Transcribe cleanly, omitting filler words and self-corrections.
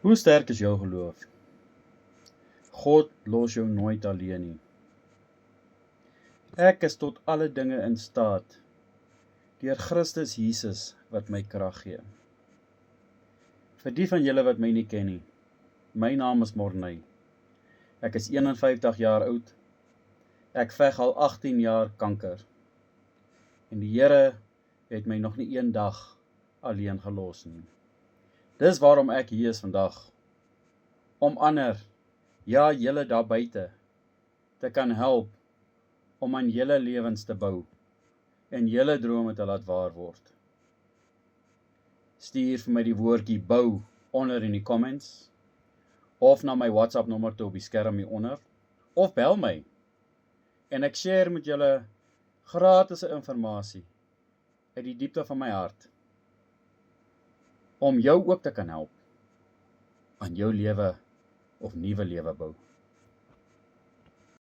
Hoe sterk is jou geloof? God los jou nooit alleen nie. Ek is tot alle dinge in staat, deur Christus Jesus wat my krag gee. Vir die van julle wat my nie ken nie, my naam is Morney. Ek is 51 jaar oud. Ek veg al 18 jaar kanker. En die Here het my nog nie een dag alleen gelos nie. Dis waarom ek hier is vandag. Om ander, ja julle daar buite, te kan help om aan julle lewens te bou en julle drome te laat waar word. Stuur vir my die woordjie bou onder in die comments, of na my WhatsApp nommer toe op die skerm hieronder, of bel my. En ek share met julle gratis inligting uit die diepte van my hart, om jou ook te kan help aan jou lewe of nuwe lewe bou.